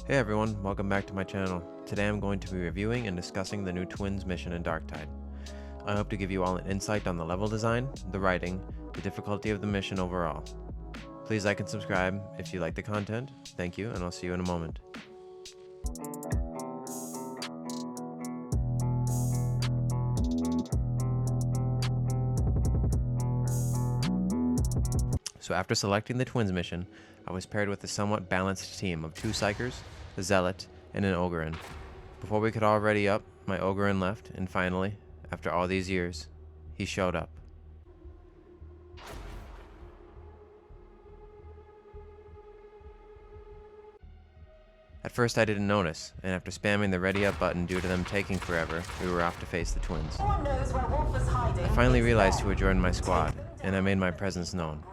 Hey everyone, welcome back to my channel. Today I'm going to be reviewing and discussing the new Twins mission in Darktide. I hope to give you all an insight on the level design, the writing, the difficulty of the mission overall. Please like and subscribe if you like the content. Thank you, and I'll see you in a moment. So after selecting the Twins mission, I was paired with a somewhat balanced team of 2 Psychers, a Zealot, and an Ogryn. Before we could all ready up, my Ogryn left, and finally, after all these years, he showed up. At first I didn't notice, and after spamming the ready up button due to them taking forever, we were off to face the Twins. I finally realized who had joined my squad, and I made my presence known.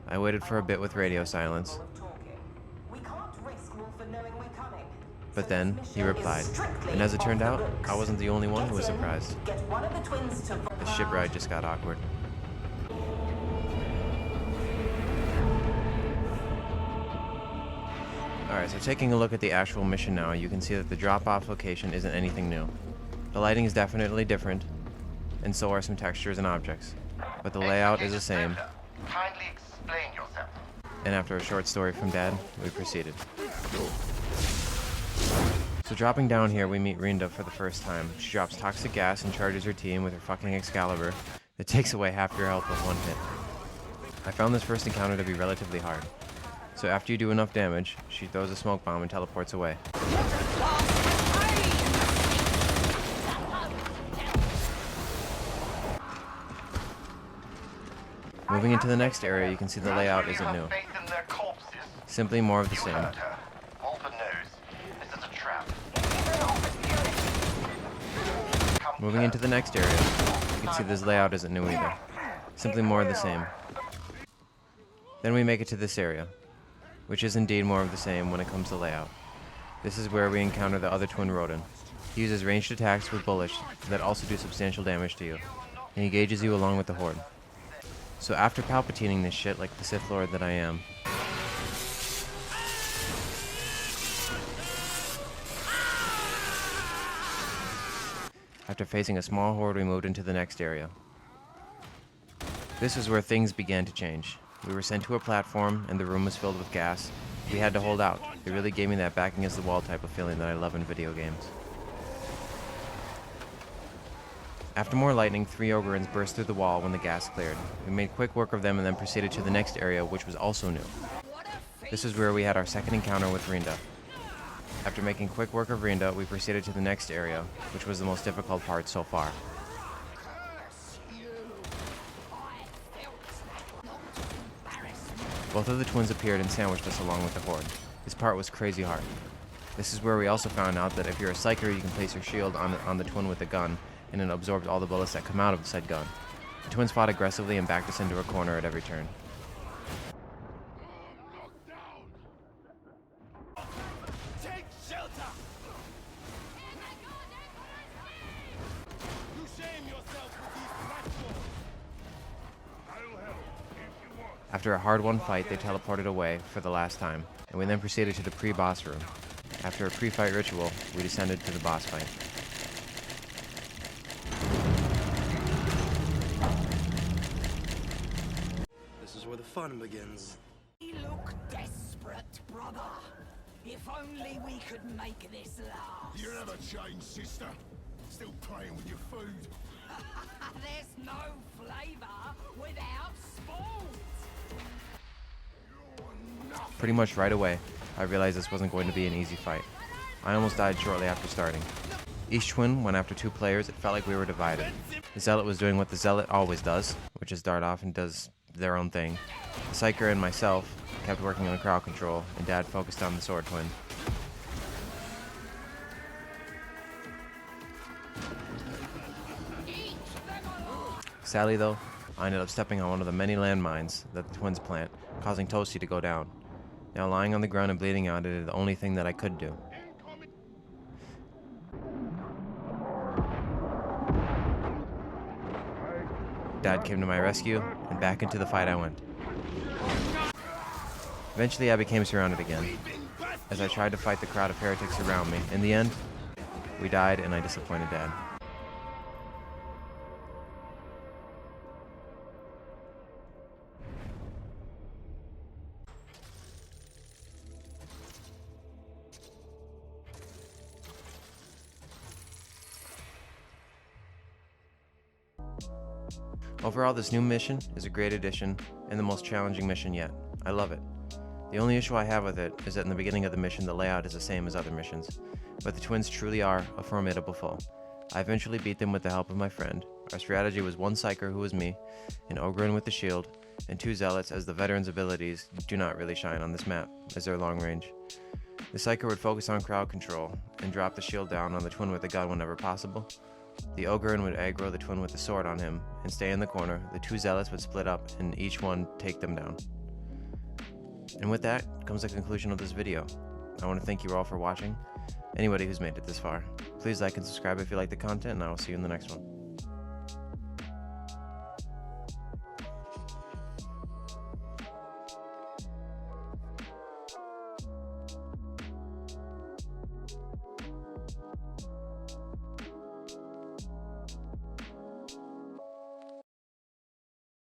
I waited for a bit with radio silence, but then he replied, and as it turned out, I wasn't the only one who was surprised. The ship ride just got awkward. Alright, so taking a look at the actual mission now, you can see that the drop-off location isn't anything new. The lighting is definitely different, and so are some textures and objects, but the layout is the same. Kindly explain yourself. And after a short story from Dad, we proceeded. So dropping down here, we meet Rinda for the first time. She drops toxic gas and charges her team with her fucking Excalibur that takes away half your health with one hit. I found this first encounter to be relatively hard. So after you do enough damage, she throws a smoke bomb and teleports away. Moving into the next area, you can see the layout isn't new. Simply more of the same. Moving into the next area, you can see this layout isn't new either. Simply more of the same. Then we make it to this area, which is indeed more of the same when it comes to layout. This is where we encounter the other twin rodent. He uses ranged attacks with bullets that also do substantial damage to you, and he engages you along with the horde. So after palpatining this shit like the Sith Lord that I am, after facing a small horde, we moved into the next area. This is where things began to change. We were sent to a platform, and the room was filled with gas. We had to hold out. It really gave me that back against the wall type of feeling that I love in video games. After more lightning, 3 Ogryns burst through the wall when the gas cleared. We made quick work of them and then proceeded to the next area, which was also new. This is where we had our second encounter with Rinda. After making quick work of Rinda, we proceeded to the next area, which was the most difficult part so far. Both of the twins appeared and sandwiched us along with the horde. This part was crazy hard. This is where we also found out that if you're a Psyker, you can place your shield on the twin with a gun, and it absorbs all the bullets that come out of said gun. The twins fought aggressively and backed us into a corner at every turn. After a hard-won fight, they teleported away for the last time, and we then proceeded to the pre-boss room. After a pre-fight ritual, we descended to the boss fight. This is where the fun begins. You look desperate, brother. If only we could make this last. You never change, sister. Still playing with your food. There's no flavor without sport. Pretty much right away, I realized this wasn't going to be an easy fight. I almost died shortly after starting. Each twin went after 2 players. It felt like we were divided. The Zealot was doing what the Zealot always does, which is dart off and does their own thing. The Psyker and myself kept working on crowd control, and Dad focused on the sword twin. Sadly though, I ended up stepping on one of the many landmines that the twins plant, causing Toasty to go down. Now lying on the ground and bleeding out, it is the only thing that I could do. Dad came to my rescue, and back into the fight I went. Eventually I became surrounded again. as I tried to fight the crowd of heretics around me. In the end, we died and I disappointed Dad. Overall, this new mission is a great addition and the most challenging mission yet. I love it. The only issue I have with it is that in the beginning of the mission the layout is the same as other missions, but the twins truly are a formidable foe. I eventually beat them with the help of my friend. Our strategy was one Psyker, who was me, an Ogryn with the shield, and 2 Zealots, as the veterans' abilities do not really shine on this map, as they're long range. The Psyker would focus on crowd control and drop the shield down on the twin with the gun whenever possible. The Ogryn would aggro the twin with the sword on him and stay in the corner. The 2 Zealots would split up and each one take them down. And with that comes the conclusion of this video. I want to thank you all for watching. Anybody who's made it this far, please like and subscribe if you like the content, and I will see you in the next one.